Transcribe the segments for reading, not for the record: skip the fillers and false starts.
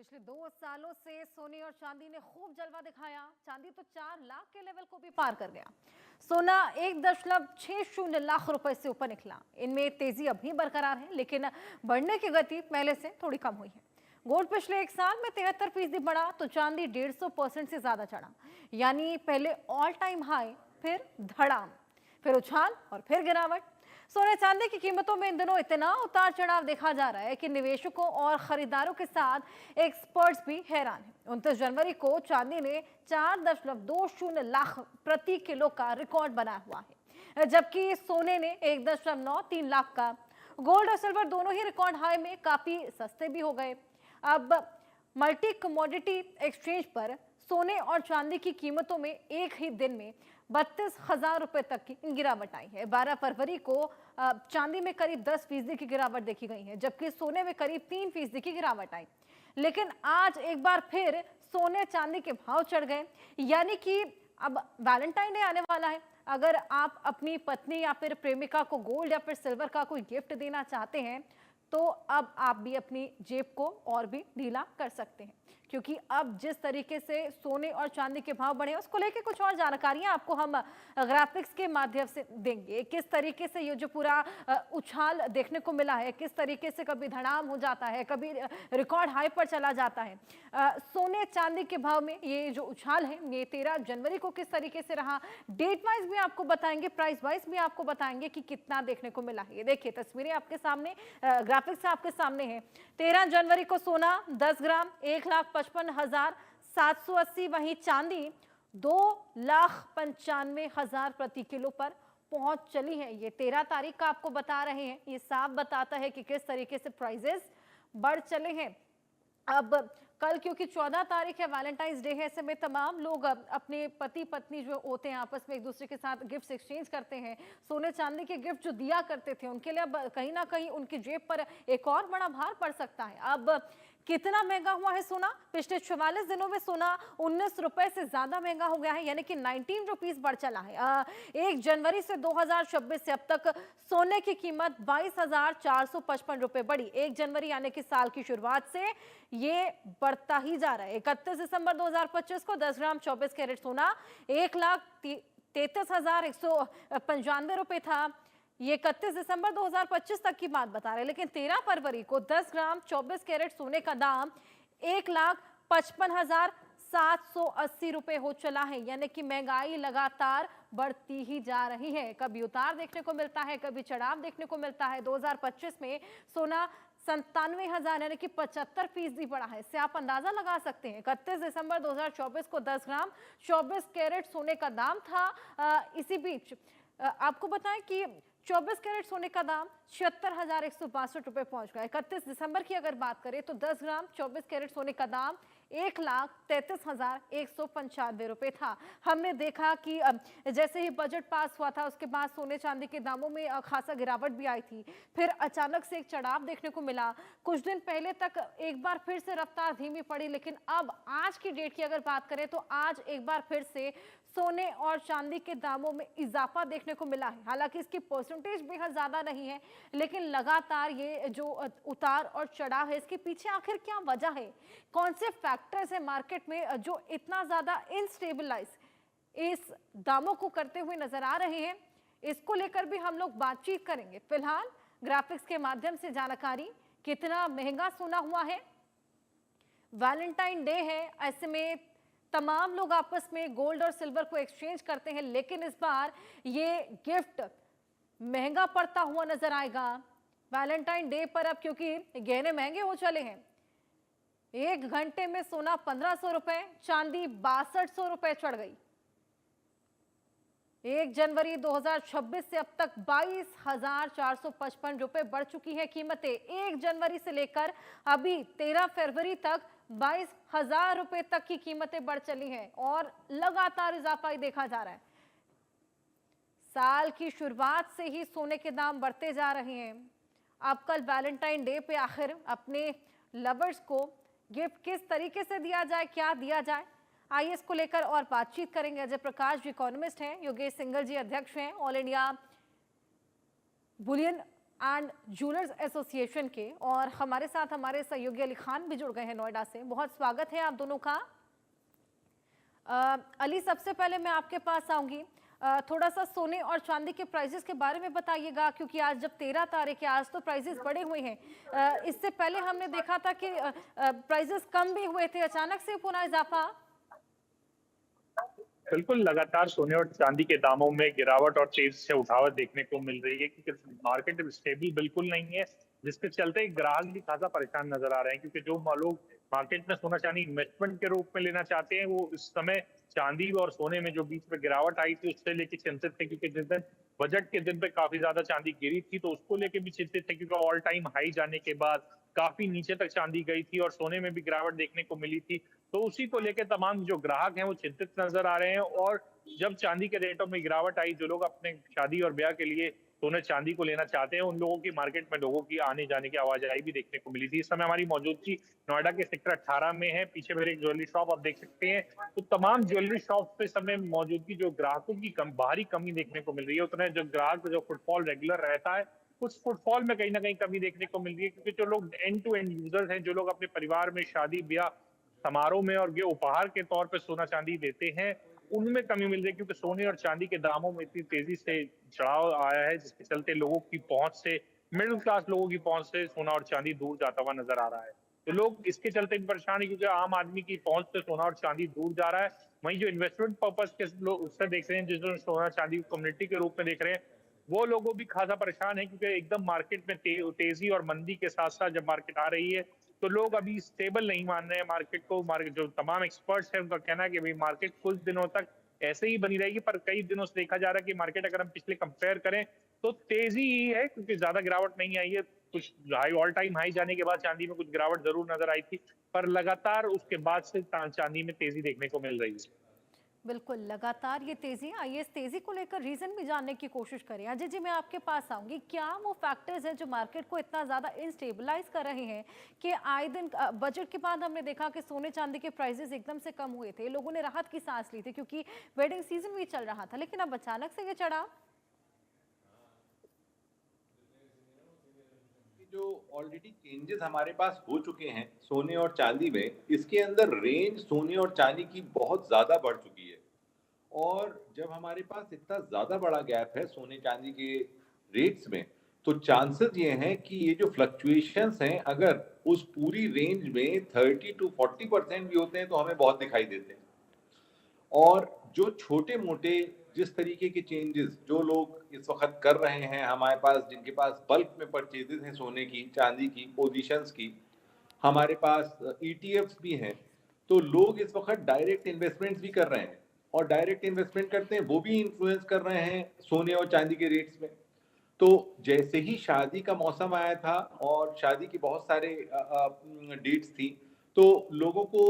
पिछले 2 सालों से सोने और चांदी ने खूब जलवा दिखाया। चांदी तो 4 लाख के लेवल को भी पार कर गया। सोना 1.60 लाख रुपए से ऊपर निकला। इनमें तेजी अभी बरकरार है, लेकिन बढ़ने की गति पहले से थोड़ी कम हुई है। गोल्ड पिछले एक साल में 73% बढ़ा तो चांदी 150% से ज्यादा चढ़ा। यानी पहले ऑल टाइम हाई, फिर धड़ाम, फिर उछाल और फिर गिरावट। सोने चांदी की कीमतों में इन दिनों इतना उतार चढ़ाव देखा जा रहा है कि निवेशकों और खरीदारों के साथ एक्सपर्ट्स भी हैरान हैं। 29 जनवरी को चांदी ने 4.20 लाख प्रति किलो का रिकॉर्ड बनाया हुआ है, जबकि सोने ने 1.93 लाख का। गोल्ड और सिल्वर दोनों ही रिकॉर्ड हाई में काफी सस्ते भी हो गए। अब मल्टी कमोडिटी एक्सचेंज पर सोने और चांदी की कीमतों में एक ही दिन में 32,000 रुपए तक की गिरावट आई है। 12 फरवरी को चांदी में करीब 10% की गिरावट देखी गई है, जबकि सोने में करीब 3% की गिरावट आई। लेकिन आज एक बार फिर सोने चांदी के भाव चढ़ गए। यानी कि अब वैलेंटाइन डे आने वाला है। अगर आप अपनी पत्नी या फिर प्रेमिका को गोल्ड या फिर सिल्वर का कोई गिफ्ट देना चाहते हैं तो अब आप भी अपनी जेब को और भी ढीला कर सकते हैं, क्योंकि अब जिस तरीके से सोने और चांदी के भाव बढ़े उसको लेके कुछ और जानकारियां आपको हम ग्राफिक्स के माध्यम से देंगे। किस तरीके से ये जो पूरा उछाल देखने को मिला है, किस तरीके से कभी धड़ाम हो जाता है, कभी रिकॉर्ड हाई पर चला जाता है। सोने चांदी के भाव में ये जो उछाल है ये 13 जनवरी को किस तरीके से रहा, डेट वाइज भी आपको बताएंगे, प्राइस वाइज भी आपको बताएंगे कि कितना देखने को मिला है। ये देखिए तस्वीरें आपके सामने, ग्राफिक्स आपके सामने है। 13 जनवरी को सोना 10 ग्राम 1,55,780, वहीं चांदी 2,95,000 प्रति किलो पर पहुंच चली है। ये 13 तारीख का आपको बता रहे हैं। ये साफ बताता है कि किस तरीके से प्राइसेस बढ़ चले हैं। अब कल क्योंकि 14 तारीख है, वैलेंटाइंस डे है, ऐसे में तमाम लोग अपने पति पत्नी जो होते हैं आपस में एक दूसरे के साथ गिफ्ट एक्सचेंज करते हैं। सोने चांदी के गिफ्ट जो दिया करते थे उनके लिए अब कहीं ना कहीं उनकी जेब पर एक और बड़ा भार पड़ सकता है। अब कितना महंगा हुआ है सोना? पिछले 44 दिनों में सोना 19 रुपए से ज्यादा महंगा हो गया है, यानी कि 19 रुपीज बढ़ चला है। 1 जनवरी से 2026 से अब तक सोने की कीमत 22,455 रुपए बढ़ी। 1 जनवरी यानी कि साल की शुरुआत से ये बढ़ता ही जा रहा है। 31 दिसंबर 2025 को 10 ग्राम 24 कैरेट सोना 1,33,195 रुपए था। ये 31 दिसंबर 2025 तक की बात बता रहे हैं, लेकिन 13 फरवरी को 10 ग्राम 24 कैरेट सोने का दाम 1,55,780 रुपए हो चला है। यानी कि महंगाई लगातार बढ़ती ही जा रही है। कभी उतार देखने को मिलता है, कभी चढ़ाव देखने को मिलता है। 2025 में सोना 97,000 यानी कि 75% बढ़ा है। इससे आप अंदाजा लगा सकते हैं। 31 दिसंबर 2024 को 10 ग्राम 24 कैरेट सोने का दाम था। इसी बीच आपको बताएं कि 24 कैरेट सोने का दाम 76,162 रुपए पहुंच गया। 31 दिसंबर की अगर बात करें तो 10 ग्राम 24 कैरेट सोने का दाम 1,33,195 रुपए था। हमने देखा कि जैसे ही बजट पास हुआ था उसके बाद सोने चांदी के दामों में खासा गिरावट भी आई थी। फिर अचानक से एक चढ़ाव देखने को मिला। कुछ दिन पहले तक एक बार फिर से रफ्तार धीमी पड़ी, लेकिन अब आज की डेट की अगर बात करें तो आज एक बार फिर से सोने और चांदी के दामों में इजाफा देखने को मिला है। हालांकि इसकी परसेंटेज बेहद ज्यादा नहीं है, लेकिन लगातार ये जो उतार और चढ़ाव है इसके पीछे आखिर क्या वजह है, कौन से फैक्टर्स है मार्केट में जो इतना ज्यादा इनस्टेबलाइज इस दामों को करते हुए नजर आ रहे हैं, इसको लेकर भी हम लोग बातचीत करेंगे। फिलहाल ग्राफिक्स के माध्यम से जानकारी, कितना महंगा सोना हुआ है, वैलेंटाइन डे है, ऐसे में तमाम लोग आपस में गोल्ड और सिल्वर को एक्सचेंज करते हैं, लेकिन इस बार ये गिफ्ट महंगा पड़ता हुआ नजर आएगा वैलेंटाइन डे पर। अब क्योंकि गहने महंगे हो चले हैं, 1 घंटे में सोना 1,500 रुपए, चांदी 6200 रुपए चढ़ गई। 1 जनवरी 2026 से अब तक 22,455 रुपए बढ़ चुकी है कीमतें। 1 जनवरी से लेकर अभी 13 फरवरी तक 22,000 रुपए तक की कीमतें बढ़ चली हैं और लगातार इजाफा ही देखा जा रहा है। साल की शुरुआत से ही सोने के दाम बढ़ते जा रहे हैं। अब कल वैलेंटाइन डे पे आखिर अपने लवर्स को गिफ्ट किस तरीके से दिया जाए, क्या दिया जाए, आइए इसको लेकर और बातचीत करेंगे। अजय प्रकाश जी इकोनॉमिस्ट हैं, योगेश सिंघल जी अध्यक्ष हैं all India Boolean and jewellers association के, और हमारे साथ हमारे सहयोगी अली खान भी जुड़ गए हैं नोएडा से। बहुत स्वागत है आप दोनों का। अली, सबसे पहले मैं आपके पास आऊंगी, थोड़ा सा सोने और चांदी के प्राइसेस के बारे में बताइएगा, क्योंकि आज जब 13 तारीख है, आज तो प्राइसेस बढ़े हुए हैं। इससे पहले हमने देखा था कि प्राइसेस कम भी हुए थे, अचानक से पुनः इजाफा। बिल्कुल, लगातार सोने और चांदी के दामों में गिरावट और तेज से उठावट देखने को मिल रही है, क्योंकि मार्केट स्टेबल बिल्कुल नहीं है, जिसके चलते ग्राहक भी खासा परेशान नजर आ रहे हैं। क्योंकि जो लोग मार्केट में सोना चांदी इन्वेस्टमेंट के रूप में लेना चाहते हैं, वो इस समय चांदी और सोने में जो बीच में गिरावट आई थी उससे लेके चिंतित थे। क्योंकि जिस दिन बजट के दिन पे काफी ज्यादा चांदी गिरी थी, तो उसको लेके भी चिंतित थे, क्योंकि ऑल टाइम हाई जाने के बाद काफी नीचे तक चांदी गई थी और सोने में भी गिरावट देखने को मिली थी। तो उसी को लेकर तमाम जो ग्राहक हैं वो चिंतित नजर आ रहे हैं। और जब चांदी के रेटों में गिरावट आई, जो लोग अपने शादी और ब्याह के लिए सोने चांदी को लेना चाहते हैं, उन लोगों की मार्केट में लोगों की आने जाने की आवाजाही भी देखने को मिली थी। इस समय हमारी मौजूदगी नोएडा के सेक्टर 18 में है। पीछे मेरे एक ज्वेलरी शॉप आप देख सकते हैं। तो तमाम ज्वेलरी शॉप पे समय मौजूदगी जो ग्राहकों की बाहरी कमी देखने को मिल रही है। उतने जो ग्राहक जो फुटफॉल रेगुलर रहता है, कुछ फुटफॉल में कहीं ना कहीं कमी देखने को मिल रही है। क्योंकि जो लोग एंड टू एंड यूजर्स हैं, जो लोग अपने परिवार में शादी ब्याह समारोह में और ये उपहार के तौर पे सोना चांदी देते हैं, उनमें कमी मिल रही है। क्योंकि सोने और चांदी के दामों में इतनी तेजी से चढ़ाव आया है, जिसके चलते लोगों की पहुंच से, मिडिल क्लास लोगों की पहुंच से सोना और चांदी दूर जाता हुआ नजर आ रहा है। तो लोग इसके चलते भी परेशान है, क्योंकि आम आदमी की पहुंच से सोना और चांदी दूर जा रहा है। वहीं जो इन्वेस्टमेंट पर्पज के लोग उससे देख रहे हैं, जिसमें सोना चांदी को कम्युनिटी के रूप में देख रहे हैं, वो लोगों भी खासा परेशान है। क्योंकि एकदम मार्केट में तेजी और मंदी के साथ साथ जब मार्केट आ रही है, तो लोग अभी स्टेबल नहीं मान रहे हैं मार्केट को। मार्केट जो तमाम एक्सपर्ट्स हैं उनका कहना है कि भाई मार्केट कुछ दिनों तक ऐसे ही बनी रहेगी। पर कई दिनों से देखा जा रहा है कि मार्केट अगर हम पिछले कंपेयर करें तो तेजी ही है, क्योंकि ज्यादा गिरावट नहीं आई है। कुछ हाई ऑल टाइम हाई जाने के बाद चांदी में कुछ गिरावट जरूर नजर आई थी, पर लगातार उसके बाद से चांदी में तेजी देखने को मिल रही है। बिल्कुल, लगातार ये तेजी आई है। इस तेजी को लेकर रीजन भी जानने की कोशिश करें। अजय जी, मैं आपके पास आऊंगी। क्या वो फैक्टर्स हैं जो मार्केट को इतना ज्यादा इनस्टेबलाइज कर रहे हैं कि आए दिन बजट के बाद हमने देखा कि सोने चांदी के प्राइसेस एकदम से कम हुए थे, लोगों ने राहत की सांस ली थी क्योंकि वेडिंग सीजन भी चल रहा था, लेकिन अब अचानक से ये चढ़ा। जो ऑलरेडी चेंजेस हमारे पास हो चुके हैं सोने और चांदी में, इसके अंदर रेंज सोने और चांदी की बहुत ज्यादा बढ़ चुकी है। और जब हमारे पास इतना ज्यादा बड़ा गैप है सोने चांदी के रेट्स में, तो चांसेस ये हैं कि ये जो फ्लक्चुएशंस हैं, अगर उस पूरी रेंज में 30 to 40% भी होते हैं तो हमें बहुत दिखाई देते हैं। और जो छोटे मोटे जिस तरीके के चेंजेस जो लोग इस वक्त कर रहे हैं हमारे पास, जिनके पास बल्क में परचेजेस हैं सोने की चांदी की पोजीशंस की, हमारे पास ईटीएफ्स भी हैं। तो लोग इस वक्त डायरेक्ट इन्वेस्टमेंट्स भी कर रहे हैं, और डायरेक्ट इन्वेस्टमेंट करते हैं वो भी इन्फ्लुएंस कर रहे हैं सोने और चांदी के रेट्स में। तो जैसे ही शादी का मौसम आया था और शादी की बहुत सारे डेट्स थी, तो लोगों को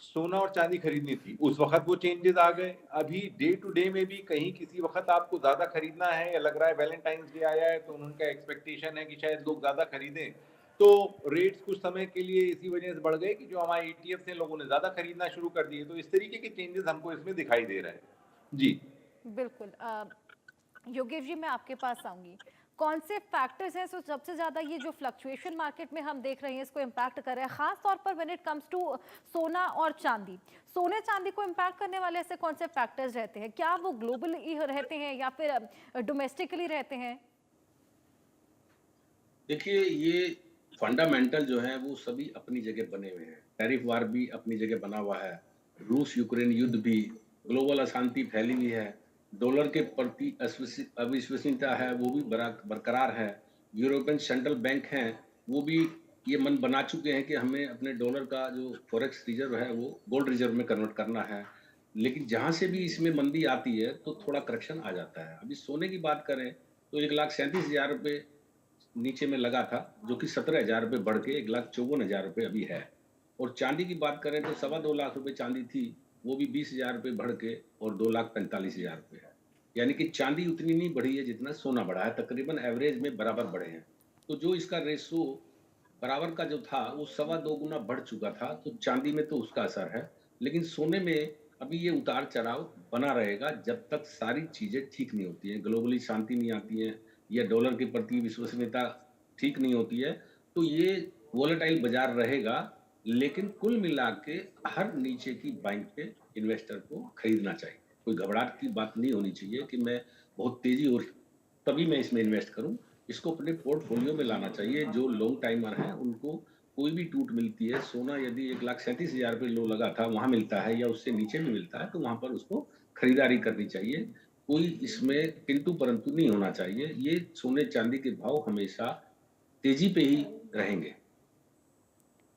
सोना और चांदी खरीदनी थी, उस वक्त वो चेंजेस आ गए। अभी डे टू डे में भी कहीं किसी वक्त आपको ज्यादा खरीदना है या लग रहा है वैलेंटाइंस डे आया है तो उनका एक्सपेक्टेशन है कि शायद लोग ज्यादा खरीदें, तो रेट्स कुछ समय के लिए इसी वजह से बढ़ गए कि जो हमारे ईटीएफ से लोगों ने ज्यादा खरीदना शुरू कर दिए। तो इस तरीके के चेंजेस हमको इसमें दिखाई दे रहे हैं। जी बिल्कुल। योगेश जी, मैं आपके पास आऊंगी। कौन से फैक्टर्स हैं जो सबसे ज्यादा ये जो फ्लक्चुएशन मार्केट में हम देख रहे हैं इसको इम्पैक्ट कर रहे हैं, खास तौर पर व्हेन इट कम्स टू सोना और चांदी? सोने चांदी को इम्पैक्ट करने वाले ऐसे कौन से फैक्टर्स रहते हैं? क्या वो ग्लोबली रहते हैं या फिर डोमेस्टिकली रहते हैं? देखिए, ये फंडामेंटल जो है वो सभी अपनी जगह बने हुए हैं। टैरिफ वार भी अपनी जगह बना हुआ है, रूस यूक्रेन युद्ध भी, ग्लोबल अशांति फैली हुई है, डॉलर के प्रति अविश्वसनीयता है वो भी बरकरार है। यूरोपियन सेंट्रल बैंक हैं वो भी ये मन बना चुके हैं कि हमें अपने डॉलर का जो फॉरेक्स रिजर्व है वो गोल्ड रिजर्व में कन्वर्ट करना है। लेकिन जहाँ से भी इसमें मंदी आती है तो थोड़ा करेक्शन आ जाता है। अभी सोने की बात करें तो 1,37,000 रुपये नीचे में लगा था, जो कि 17,000 रुपये बढ़ के 1,54,000 रुपये अभी है। और चांदी की बात करें तो 2.25 लाख रुपये चांदी थी, वो भी 20,000 रुपये बढ़ के और 2,45,000 रुपये है। यानी कि चांदी उतनी नहीं बढ़ी है जितना सोना बढ़ा है, तकरीबन एवरेज में बराबर बढ़े हैं। तो जो इसका रेशो बराबर का जो था वो 2.25 गुना बढ़ चुका था, तो चांदी में तो उसका असर है। लेकिन सोने में अभी ये उतार चढ़ाव बना रहेगा जब तक सारी चीज़ें ठीक नहीं होती हैं, ग्लोबली शांति नहीं आती है, या डॉलर के प्रति विश्वसनीयता ठीक नहीं होती है, तो ये वोलेटाइल बाजार रहेगा। लेकिन कुल मिला के हर नीचे की बाइंग पे इन्वेस्टर को खरीदना चाहिए। कोई घबराहट की बात नहीं होनी चाहिए कि मैं बहुत तेजी हो तभी मैं इसमें इन्वेस्ट करूं। इसको अपने पोर्टफोलियो में लाना चाहिए। जो लॉन्ग टाइमर हैं उनको कोई भी टूट मिलती है, सोना यदि 1,37,000 पे लो लगा था वहां मिलता है या उससे नीचे भी मिलता है, तो वहां पर उसको खरीदारी करनी चाहिए। कोई इसमें किंतु परंतु नहीं होना चाहिए। ये सोने चांदी के भाव हमेशा तेजी पे ही रहेंगे।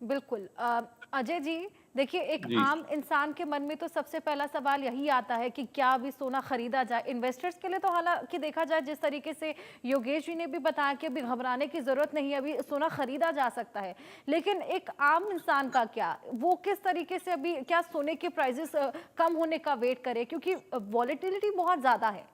बिल्कुल। अजय जी, देखिए, एक जी आम इंसान के मन में तो सबसे पहला सवाल यही आता है कि क्या अभी सोना खरीदा जाए। इन्वेस्टर्स के लिए तो हालांकि देखा जाए, जिस तरीके से योगेश जी ने भी बताया कि अभी घबराने की जरूरत नहीं है, अभी सोना खरीदा जा सकता है। लेकिन एक आम इंसान का क्या, वो किस तरीके से अभी क्या सोने के प्राइसेस कम होने का वेट करे, क्योंकि वॉलेटिलिटी बहुत ज्यादा है।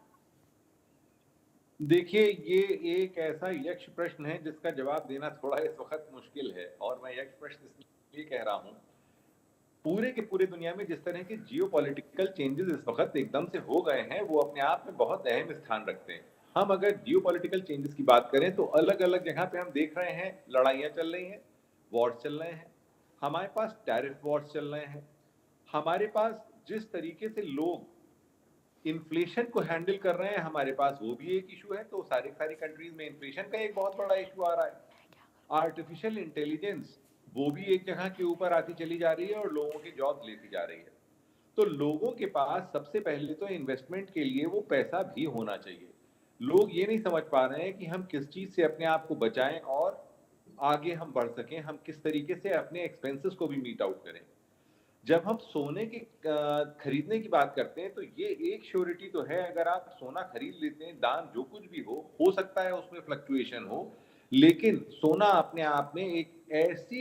देखिए, ये एक ऐसा यक्ष प्रश्न है जिसका जवाब देना थोड़ा इस वक्त मुश्किल है, और मैं यक्ष प्रश्न इसलिए कह रहा हूं, पूरे के पूरे दुनिया में जिस तरह के जियोपॉलिटिकल चेंजेस इस वक्त एकदम से हो गए हैं, वो अपने आप में बहुत अहम स्थान रखते हैं। हम अगर जियोपॉलिटिकल चेंजेस की बात करें तो अलग अलग जगह पे हम देख रहे हैं लड़ाइयां चल रही हैं, वॉर्स चल रहे हैं, हमारे पास टैरिफ वॉर्स चल रहे हैं, हमारे पास जिस तरीके से लोग इन्फ्लेशन को हैंडल कर रहे हैं, हमारे पास वो भी एक इशू है। तो सारी कंट्रीज में इन्फ्लेशन का एक बहुत बड़ा इशू आ रहा है। आर्टिफिशियल इंटेलिजेंस वो भी एक जगह के ऊपर आती चली जा रही है और लोगों की जॉब लेती जा रही है। तो लोगों के पास सबसे पहले तो इन्वेस्टमेंट के लिए वो पैसा भी होना चाहिए। लोग ये नहीं समझ पा रहे हैं कि हम किस चीज से अपने आप को बचाएं और आगे हम बढ़ सकें, हम किस तरीके से अपने एक्सपेंसेस को भी मीट आउट करें। जब हम सोने के खरीदने की बात करते हैं तो ये एक श्योरिटी तो है, अगर आप सोना खरीद लेते हैं, दाम जो कुछ भी हो सकता है उसमें फ्लक्चुएशन हो, लेकिन सोना अपने आप में एक ऐसी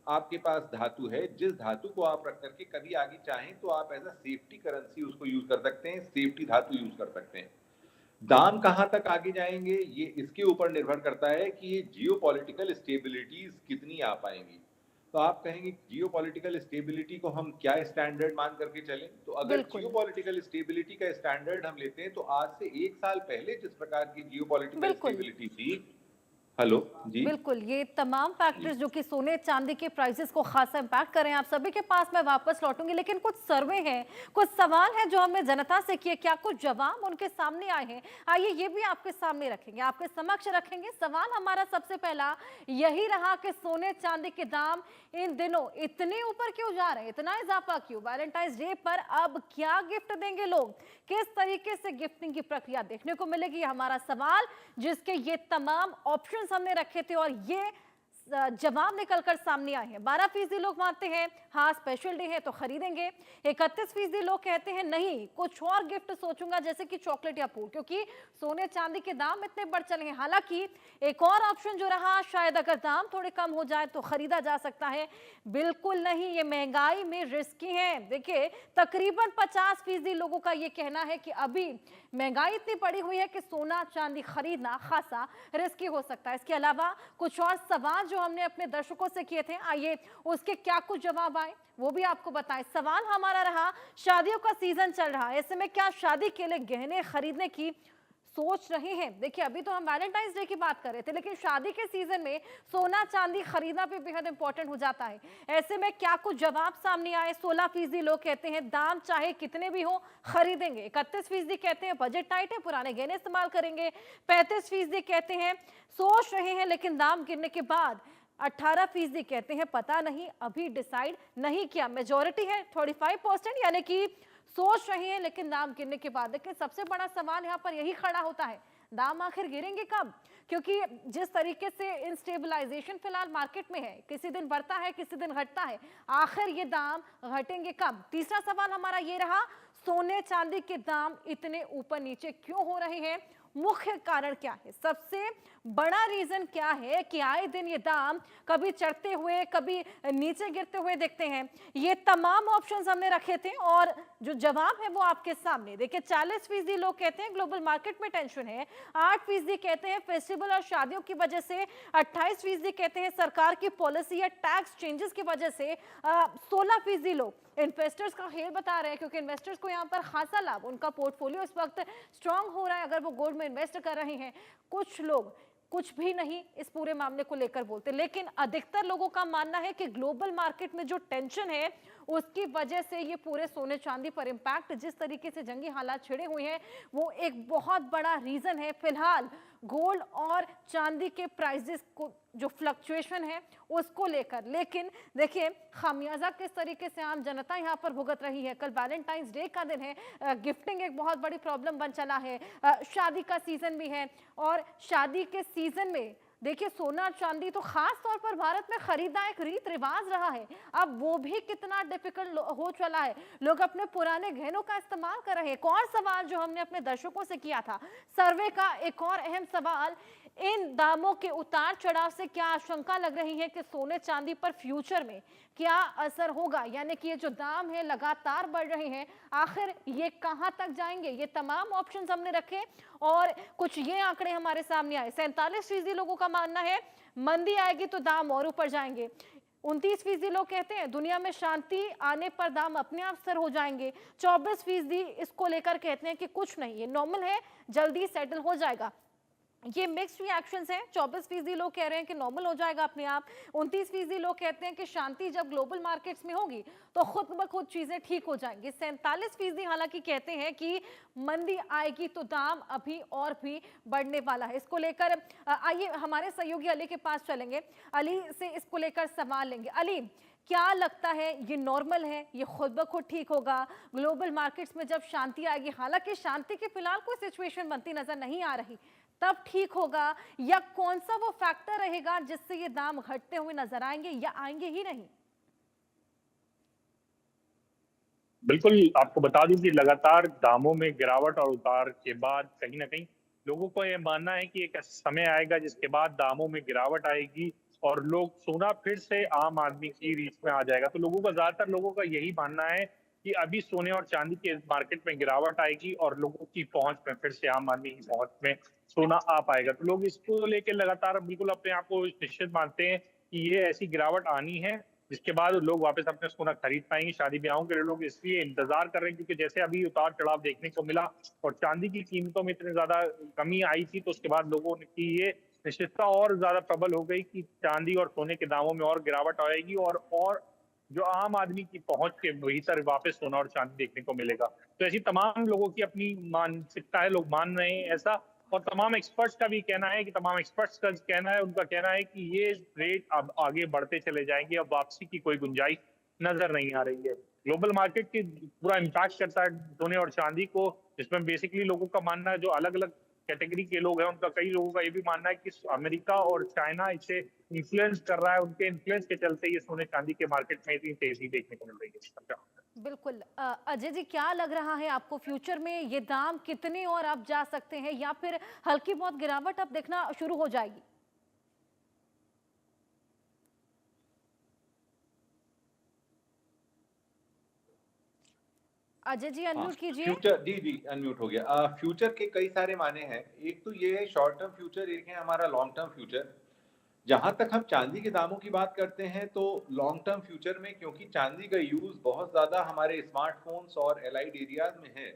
आपके पास धातु है जिस धातु को आप रख करके कभी आगे चाहें तो आप एज अ सेफ्टी करेंसी उसको यूज कर सकते हैं, सेफ्टी धातु यूज कर सकते हैं। दाम कहां तक आगे जाएंगे ये इसके ऊपर निर्भर करता है कि ये जियोपॉलिटिकल स्टेबिलिटीज कितनी आ पाएंगी। तो आप कहेंगे जियोपॉलिटिकल स्टेबिलिटी को हम क्या स्टैंडर्ड मान करके चलें, तो अगर बिल्कुल, जियोपॉलिटिकल स्टेबिलिटी का स्टैंडर्ड हम लेते हैं तो आज से 1 साल पहले जिस प्रकार की जियोपॉलिटिकल बिल्कुल, स्टेबिलिटी थी। हेलो जी बिल्कुल। ये तमाम जी फैक्टर्स जो कि सोने चांदी के प्राइसेस को खासा इम्पैक्ट कर रहे हैं, आप सभी के पास मैं वापस लौटूंगी, लेकिन कुछ सर्वे हैं, कुछ सवाल हैं जो हमने जनता से किए, क्या कुछ जवाब उनके सामने आए हैं। आइए ये भी आपके सामने रखेंगे, आपके समक्ष रखेंगे। सवाल हमारा सबसे पहला यही रहा कि सोने चांदी के दाम इन दिनों इतने ऊपर क्यों जा रहे हैं, इतना इजाफा क्यों। वैलेंटाइंस डे पर अब क्या गिफ्ट देंगे लोग, किस तरीके से गिफ्टिंग की प्रक्रिया देखने को मिलेगी, हमारा सवाल, जिसके ये तमाम ऑप्शंस हमने रखे थे और ये जवाब निकलकर सामने आए हैं। 12% लोग मानते हैं हाँ स्पेशल डे है तो खरीदेंगे। 31% लोग कहते हैं नहीं, कुछ और गिफ्ट सोचूंगा, जैसे कि चॉकलेट या फूल, क्योंकि सोने चांदी के दाम इतने बढ़ चले हैं। हालांकि एक और ऑप्शन जो रहा, शायद अगर दाम थोड़े कम हो जाए तो खरीदा जा सकता है। बिल्कुल नहीं, ये महंगाई में रिस्की है। देखिए, तकरीबन 50% लोगों का ये कहना है कि अभी महंगाई इतनी बढ़ी हुई है कि सोना चांदी खरीदना खासा रिस्की हो सकता है। इसके अलावा कुछ और सवाल जो हमने अपने दर्शकों से किए थे, आइए उसके क्या कुछ जवाब आए वो भी आपको बताएं। सवाल हमारा रहा, शादियों का सीजन चल रहा है, ऐसे में क्या शादी के लिए गहने खरीदने की सोच रहे हैं। देखिए, अभी तो हम वैलेंटाइंस डे की बात कर रहे थे, लेकिन शादी के सीजन में सोना चांदी खरीदना भी बेहद इंपॉर्टेंट हो जाता है। ऐसे में क्या कुछ जवाब सामने आए। 16% लोग कहते हैं दाम चाहे कितने भी हो खरीदेंगे। 31% कहते हैं बजट टाइट है, पुराने गहने इस्तेमाल करेंगे। 35% कहते हैं सोच रहे हैं लेकिन दाम गिरने के बाद। 18% कहते हैं पता नहीं, अभी डिसाइड नहीं किया। मेजोरिटी है 35%, यानी कि सोच रही है लेकिन दाम गिरने के बाद। लेकिन सबसे बड़ा सवाल यहाँ पर यही खड़ा होता है, दाम आखिर गिरेंगे कब, क्योंकि जिस तरीके से इनस्टेबलाइजेशन फिलहाल मार्केट में है, किसी दिन बढ़ता है किसी दिन घटता है, आखिर ये दाम घटेंगे कब। तीसरा सवाल हमारा ये रहा, सोने चांदी के दाम इतने ऊपर नीचे क्यों हो रहे हैं, मुख्य कारण क्या है। सबसे बड़ा रीजन क्या है कि आए दिन ये दाम कभी चढ़ते हुए कभी नीचे गिरते हुए दिखते हैं? ये तमाम ऑप्शंस हमने रखे थे और जो जवाब है वो आपके सामने। देखिए 40% लोग कहते हैं ग्लोबल मार्केट में टेंशन है, 8% कहते हैं फेस्टिवल और शादियों की वजह से, 28% कहते हैं सरकार की पॉलिसी या टैक्स चेंजेस की वजह से, 16% लोग इन्वेस्टर्स का खेल बता रहे हैं क्योंकि इन्वेस्टर्स को यहाँ पर खासा लाभ, उनका पोर्टफोलियो इस वक्त स्ट्रांग हो रहा है अगर वो गोल्ड में इन्वेस्ट कर रहे हैं। कुछ लोग कुछ भी नहीं इस पूरे मामले को लेकर बोलते, लेकिन अधिकतर लोगों का मानना है कि ग्लोबल मार्केट में जो टेंशन है उसकी वजह से ये पूरे सोने चांदी पर इंपैक्ट, जिस तरीके से जंगी हालात छिड़े हुए हैं, वो एक बहुत बड़ा रीजन है फिलहाल गोल्ड और चांदी के प्राइसेस को जो फ्लक्चुएशन है उसको लेकर। लेकिन देखिए खामियाजा किस तरीके से आम जनता यहाँ पर भुगत रही है। कल वैलेंटाइंस डे का दिन है, गिफ्टिंग एक बहुत बड़ी प्रॉब्लम बन चला है, शादी का सीजन भी है और शादी के सीजन में देखिए सोना और चांदी तो खास तौर पर भारत में खरीदना एक रीत रिवाज रहा है, अब वो भी कितना डिफिकल्ट हो चला है। लोग अपने पुराने गहनों का इस्तेमाल कर रहे हैं। एक और सवाल जो हमने अपने दर्शकों से किया था सर्वे का, एक और अहम सवाल, इन दामों के उतार चढ़ाव से क्या आशंका लग रही है कि सोने चांदी पर फ्यूचर में क्या असर होगा? यानी कि ये जो दाम है लगातार बढ़ रहे हैं, आखिर ये कहां तक जाएंगे? ये तमाम ऑप्शंस हमने रखे और कुछ ये आंकड़े हमारे सामने आए। 47% लोगों का मानना है मंदी आएगी तो दाम और ऊपर जाएंगे। 29% लोग कहते हैं दुनिया में शांति आने पर दाम अपने आप स्थिर हो जाएंगे। 24% इसको लेकर कहते हैं कि कुछ नहीं, ये नॉर्मल है, जल्दी सेटल हो जाएगा। ये मिक्स्ड रिएक्शंस हैं। 24% लोग कह रहे हैं कि नॉर्मल हो जाएगा अपने आप। 29% लोग कहते हैं कि शांति जब ग्लोबल मार्केट्स में होगी तो खुद ब खुद चीजें ठीक हो जाएंगी। 47% हालांकि कहते हैं कि मंदी आएगी तो दाम अभी और भी बढ़ने वाला है। इसको लेकर आइए हमारे सहयोगी अली के पास चलेंगे, अली से इसको लेकर सवाल लेंगे। अली, क्या लगता है ये नॉर्मल है, ये खुद ब खुद ठीक होगा ग्लोबल मार्केट्स में जब शांति आएगी? हालांकि शांति की फिलहाल कोई सिचुएशन बनती नजर नहीं आ रही, तब ठीक होगा या कौन सा वो फैक्टर रहेगा जिससे ये दाम घटते हुए नजर आएंगे या आएंगे ही नहीं? बिल्कुल, आपको बता दूं कि लगातार दामों में गिरावट और उतार के बाद कहीं ना कहीं लोगों को ये मानना है कि एक समय आएगा जिसके बाद दामों में गिरावट आएगी और लोग सोना फिर से आम आदमी की रीच में आ जाएगा। तो लोगों का, ज्यादातर लोगों का यही मानना है कि अभी सोने और चांदी के मार्केट में गिरावट आएगी और लोगों की पहुंच में फिर से, आम आदमी की पहुंच में सोना आ पाएगा। तो लोग इसको लेकर लगातार बिल्कुल अपने आप को निश्चित मानते हैं कि ये ऐसी गिरावट आनी है जिसके बाद लोग वापस अपने सोना खरीद पाएंगे। शादी ब्याहों के लिए लोग इसलिए इंतजार कर रहे हैं क्योंकि जैसे अभी उतार चढ़ाव देखने को मिला और चांदी की कीमतों में इतनी ज्यादा कमी आई थी, तो उसके बाद लोगों की ये निश्चितता और ज्यादा प्रबल हो गई कि चांदी और सोने के दामों में और गिरावट आएगी और जो आम आदमी की पहुंच के भीतर वापस सोना और चांदी देखने को मिलेगा। तो ऐसी तमाम लोगों की अपनी मानसिकता है, लोग मान रहे हैं ऐसा। और तमाम एक्सपर्ट्स का भी कहना है कि उनका कहना है कि ये रेट अब आगे बढ़ते चले जाएंगे, अब वापसी की कोई गुंजाइश नजर नहीं आ रही है। ग्लोबल मार्केट की पूरा इम्पैक्ट करता है सोने और चांदी को, जिसमें बेसिकली लोगों का मानना है, जो अलग अलग कैटेगरी के लोग हैं उनका, कई लोगों का ये भी मानना है कि अमेरिका और चाइना इसे इन्फ्लुएंस कर रहा है, उनके इन्फ्लुएंस के चलते ये सोने चांदी के मार्केट में इतनी तेजी देखने को मिल रही है। बिल्कुल। अजय जी, क्या लग रहा है आपको फ्यूचर में ये दाम कितने और अब जा सकते हैं या फिर हल्की बहुत गिरावट अब देखना शुरू हो जाएगी? अजय जी अनम्यूट कीजिए। फ्यूचर, जी अनम्यूट हो गया। फ्यूचर के कई सारे माने हैं। एक तो ये है शॉर्ट टर्म फ्यूचर, एक है हमारा लॉन्ग टर्म फ्यूचर। जहां तक हम चांदी के दामों की बात करते हैं तो लॉन्ग टर्म फ्यूचर में, क्योंकि चांदी का यूज बहुत ज्यादा हमारे स्मार्टफोन्स और एलाइड एरियाज में है,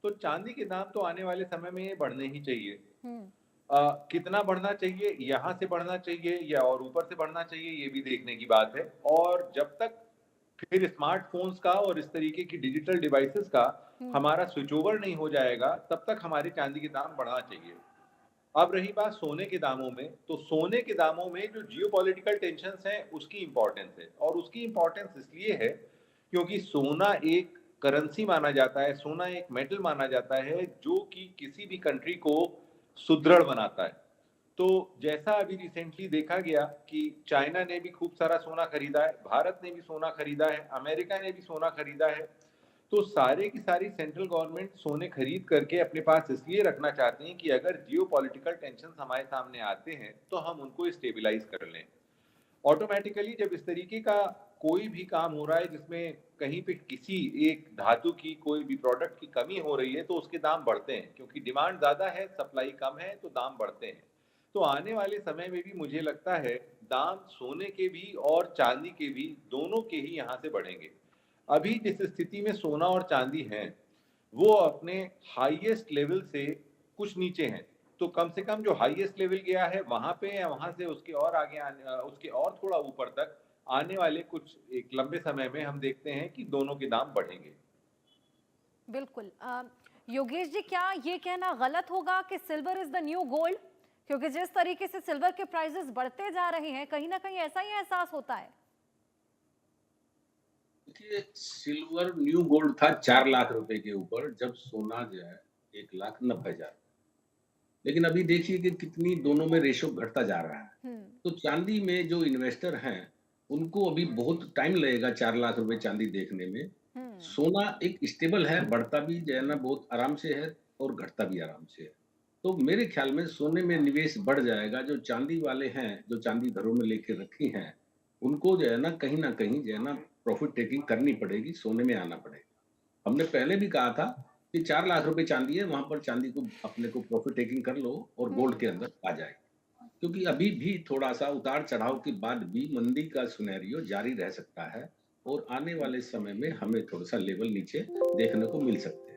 तो चांदी के दाम तो आने वाले समय में बढ़ने ही चाहिए। कितना बढ़ना चाहिए, यहाँ से बढ़ना चाहिए या और ऊपर से बढ़ना चाहिए, ये भी देखने की बात है। और जब तक फिर स्मार्टफोन्स का और इस तरीके की डिजिटल डिवाइसेस का हमारा स्विच ओवर नहीं हो जाएगा, तब तक हमारे चांदी के दाम बढ़ना चाहिए। अब रही बात सोने के दामों में, तो सोने के दामों में जो जियोपॉलिटिकल टेंशन्स हैं उसकी इंपॉर्टेंस है। और उसकी इंपॉर्टेंस इसलिए है क्योंकि सोना एक करेंसी माना जाता है, सोना एक मेटल माना जाता है जो कि किसी भी कंट्री को सुदृढ़ बनाता है। तो जैसा अभी रिसेंटली देखा गया कि चाइना ने भी खूब सारा सोना खरीदा है, भारत ने भी सोना खरीदा है, अमेरिका ने भी सोना खरीदा है। तो सारे की सारी सेंट्रल गवर्नमेंट सोने खरीद करके अपने पास इसलिए रखना चाहते हैं कि अगर जियोपॉलिटिकल टेंशन हमारे सामने आते हैं तो हम उनको स्टेबलाइज कर लें। ऑटोमेटिकली जब इस तरीके का कोई भी काम हो रहा है जिसमें कहीं पे किसी एक धातु की कोई भी प्रोडक्ट की कमी हो रही है तो उसके दाम बढ़ते हैं, क्योंकि डिमांड ज्यादा है, सप्लाई कम है, तो दाम बढ़ते हैं। तो आने वाले समय में भी मुझे लगता है दाम सोने के भी और चांदी के भी, दोनों के ही यहाँ से बढ़ेंगे। अभी जिस स्थिति में सोना और चांदी हैं वो अपने हाईएस्ट लेवल से कुछ नीचे हैं, तो कम से कम जो हाईएस्ट लेवल गया है वहां पे या वहां से उसके और आगे उसके और थोड़ा ऊपर तक आने वाले कुछ एक लंबे समय में हम देखते हैं कि दोनों के दाम बढ़ेंगे। बिल्कुल। योगेश जी, क्या ये कहना गलत होगा कि silver is the new gold? क्योंकि जिस तरीके से सिल्वर के प्राइसेस बढ़ते जा रहे हैं, कहीं ना कहीं ऐसा ही एहसास होता है। देखिए, सिल्वर न्यू गोल्ड था 4 लाख रुपए के ऊपर, जब सोना जो है 1,90,000। लेकिन अभी देखिए कि कितनी दोनों में रेशो घटता जा रहा है। तो चांदी में जो इन्वेस्टर हैं उनको अभी बहुत टाइम लगेगा 4 लाख रुपए चांदी देखने में। सोना एक स्टेबल है, बढ़ता भी जो है ना बहुत आराम से है और घटता भी आराम से है। तो मेरे ख्याल में सोने में निवेश बढ़ जाएगा। जो चांदी वाले हैं, जो चांदी घरों में लेके रखी हैं, उनको जो है ना कहीं न कहीं जो है ना प्रॉफिट टेकिंग करनी पड़ेगी, सोने में आना पड़ेगा। हमने पहले भी कहा था कि 4 लाख रुपए चांदी है, वहां पर चांदी को अपने को प्रॉफिट टेकिंग कर लो और गोल्ड के अंदर आ जाए। क्योंकि अभी भी थोड़ा सा उतार चढ़ाव के बाद भी मंदी का सिनेरियो जारी रह सकता है और आने वाले समय में हमें थोड़ा सा लेवल नीचे देखने को मिल सकते हैं।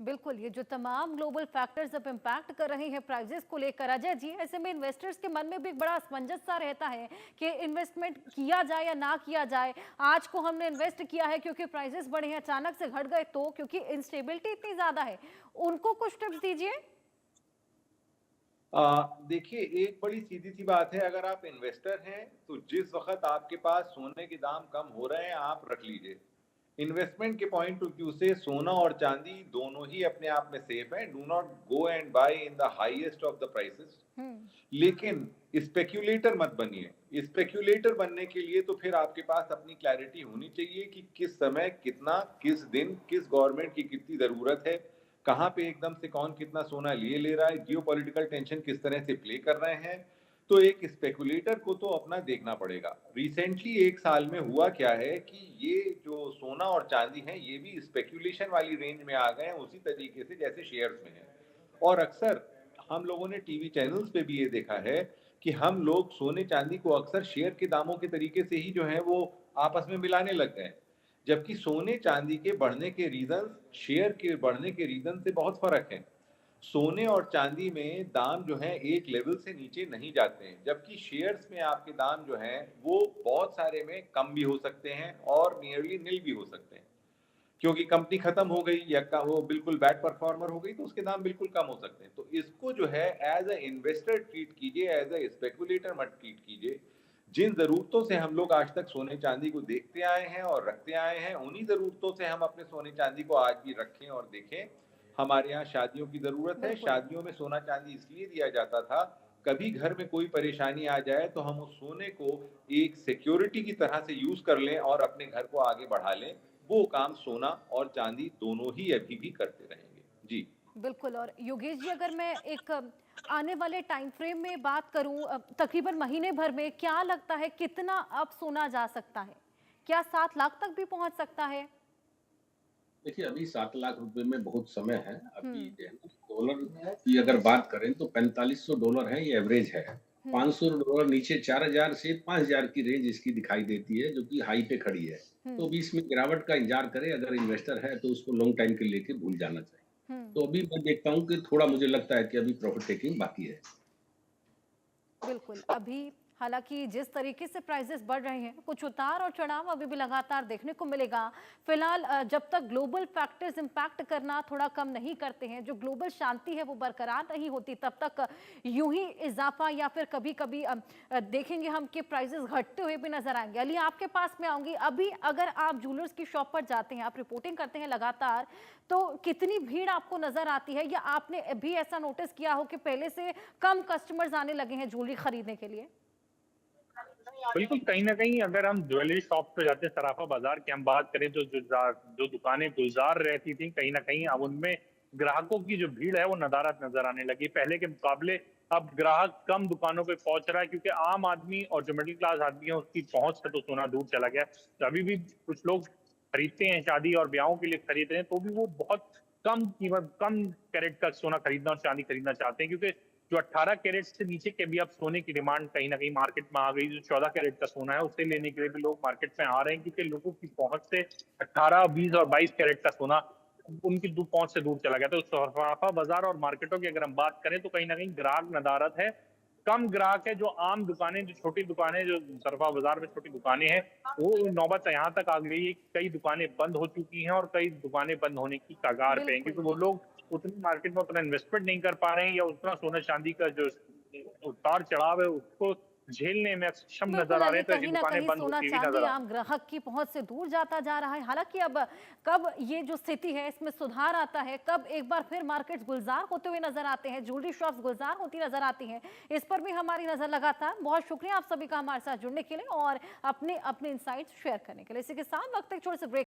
बिल्कुल, ये जो तमाम ग्लोबल फैक्टर्स अब इम्पैक्ट कर रहे हैं प्राइजेस को लेकर, अजय जी, ऐसे में इन्वेस्टर्स के मन में भी एक बड़ा असमंजस सा रहता है कि इन्वेस्टमेंट किया जाए या ना किया जाए। आज को हमने इन्वेस्ट किया है क्योंकि प्राइजेस बढ़े हैं, अचानक से घट गए तो, क्योंकि इंस्टेबिलिटी इतनी ज्यादा है। उनको कुछ टिप्स दीजिए। देखिए, एक बड़ी सीधी सी बात है, अगर आप इन्वेस्टर हैं तो जिस वक्त आपके पास सोने के दाम कम हो रहे हैं आप रख लीजिए। इन्वेस्टमेंट के पॉइंट ऑफ व्यू से सोना और चांदी दोनों ही अपने आप में सेफ हैं। Do not go and buy in the highest of the prices. लेकिन स्पेक्यूलेटर मत बनिए। स्पेक्यूलेटर बनने के लिए तो फिर आपके पास अपनी क्लैरिटी होनी चाहिए कि किस समय कितना, किस दिन, किस गवर्नमेंट की कितनी जरूरत है, कहाँ पे एकदम से कौन कितना सोना लिए ले रहा है, जियोपॉलिटिकल टेंशन किस तरह से प्ले कर रहे हैं। तो एक स्पेकुलेटर को तो अपना देखना पड़ेगा। रिसेंटली एक साल में हुआ क्या है कि ये जो सोना और चांदी है ये भी स्पेकुलेशन वाली रेंज में आ गए हैं, उसी तरीके से जैसे शेयर्स में है। और अक्सर हम लोगों ने टीवी चैनल्स पे भी ये देखा है कि हम लोग सोने चांदी को अक्सर शेयर के दामों के तरीके से ही जो है वो आपस में मिलाने लग गए, जबकि सोने चांदी के बढ़ने के रीजन शेयर के बढ़ने के रीजन से बहुत फर्क है। सोने और चांदी में दाम जो है एक लेवल से नीचे नहीं जाते हैं, जबकि शेयर्स में आपके दाम जो हैं वो बहुत सारे में कम भी हो सकते हैं और नियरली नील भी हो सकते हैं, क्योंकि कंपनी खत्म हो गई या वो बिल्कुल बैड परफॉर्मर हो गई तो उसके दाम बिल्कुल कम हो सकते हैं। तो इसको जो है एज अ इन्वेस्टर ट्रीट कीजिए, एज अ स्पेकुलेटर मत ट्रीट कीजिए। जिन जरूरतों से हम लोग आज तक सोने चांदी को देखते आए हैं और रखते आए हैं, उन्हीं जरूरतों से हम अपने सोने चांदी को आज भी रखें और देखें। हमारे यहाँ शादियों की जरूरत है, शादियों में सोना चांदी इसलिए दिया जाता था, कभी घर में कोई परेशानी आ जाए तो हम उस सोने को एक सिक्योरिटी की तरह से यूज कर लें और अपने घर को आगे बढ़ा लें। वो काम सोना और चांदी दोनों ही अभी भी करते रहेंगे। जी बिल्कुल। और योगेश जी, अगर मैं एक आने वाले टाइम फ्रेम में बात करूं, तकरीबन महीने भर में क्या लगता है कितना अब सोना जा सकता है? क्या 7 लाख तक भी पहुंच सकता है? देखिए, अभी 7 लाख रुपए में बहुत समय है। अभी जो है ना डॉलर की अगर बात करें तो $4500 है, ये एवरेज है। $500 नीचे 4000 से 5000 की रेंज इसकी दिखाई देती है, जो कि हाई पे खड़ी है। तो अभी इसमें गिरावट का इंतजार करे, अगर इन्वेस्टर है तो उसको लॉन्ग टाइम के लेके भूल जाना चाहिए। तो अभी मैं देखता हूँ कि थोड़ा मुझे लगता है कि अभी प्रॉफिट टेकिंग बाकी है। बिल्कुल। अभी हालांकि जिस तरीके से प्राइसेस बढ़ रहे हैं, कुछ उतार और चढ़ाव अभी भी लगातार देखने को मिलेगा। फिलहाल जब तक ग्लोबल फैक्टर्स इंपैक्ट करना थोड़ा कम नहीं करते हैं, जो ग्लोबल शांति है वो बरकरार नहीं होती, तब तक यूं ही इजाफा या फिर कभी कभी देखेंगे हम कि प्राइसेस घटते हुए भी नजर आएंगे। अली, आपके पास में आऊंगी। अभी अगर आप ज्वेलर्स की शॉप पर जाते हैं, आप रिपोर्टिंग करते हैं लगातार, तो कितनी भीड़ आपको नजर आती है, या आपने भी ऐसा नोटिस किया हो कि पहले से कम कस्टमर्स आने लगे हैं ज्वेलरी खरीदने के लिए? बिल्कुल, कहीं न कहीं अगर हम ज्वेलरी शॉप पे जाते हैं, सराफा बाज़ार की हम बात करें तो जो दुकानें गुलज़ार रहती थी, कहीं न कहीं अब उनमें ग्राहकों की जो भीड़ है वो नदारद नज़र आने लगी। पहले के मुकाबले अब ग्राहक कम दुकानों पे पहुँच रहा है क्योंकि आम आदमी और जो मिडल क्लास आदमी है उसकी पहुँच से तो सोना दूर चला गया है। तो अभी भी कुछ लोग खरीदते हैं शादी और ब्याहों के लिए खरीद रहे हैं, तो भी वो बहुत कम कीमत, कम कैरेट का सोना खरीदना और चांदी खरीदना चाहते हैं क्योंकि जो 18 कैरेट से नीचे के भी अब सोने की डिमांड कहीं न कहीं मार्केट में आ गई। जो 14 कैरेट का सोना है, उसे लेने के लिए भी लोग मार्केट में आ रहे हैं क्योंकि लोगों की पहुँच से 18, 20 और 22 कैरेट का सोना उनकी पहुँच से दूर चला गया। तो सराफा बाज़ार और मार्केटों की अगर हम बात करें तो कहीं न कहीं ग्राहक नदारद है। कम ग्राहक है, जो आम दुकानें, जो छोटी दुकानें, जो सराफा बाज़ार में छोटी दुकानें हैं, वो नौबत यहाँ तक आ गई है कि कई दुकानें बंद हो चुकी हैं और कई दुकानें बंद होने की कगार पे हैं क्योंकि बिल्कुल। वो लोग उतनी मार्केट में उतना इन्वेस्टमेंट नहीं कर पा रहे हैं या उतना सोना चांदी का जो उतार चढ़ाव है उसको झेलने में सक्षम बिल्कुल, नजर आ रहे ये हैं, तो ऐसी कहीं न दुकानें कहीं बंद होती हुई सोना-चांदी नजर आ आम ग्राहक की पहुँच से दूर जाता जा रहा है। हालाँकि अब कब ये जो स्थिति है इसमें सुधार आता है, कब एक बार फिर मार्केट्स गुलज़ार होते हुए नज़र आते हैं, ज्वेलरी शॉप्स गुलज़ार होती नज़र आती हैं, इस पर भी हमारी नज़र लगातार। बहुत शुक्रिया आप सभी का हमारे साथ जुड़ने के लिए और अपने अपने इनसाइट्स शेयर करने के लिए। इसी के साथ वक्त एक छोटे से ब्रेक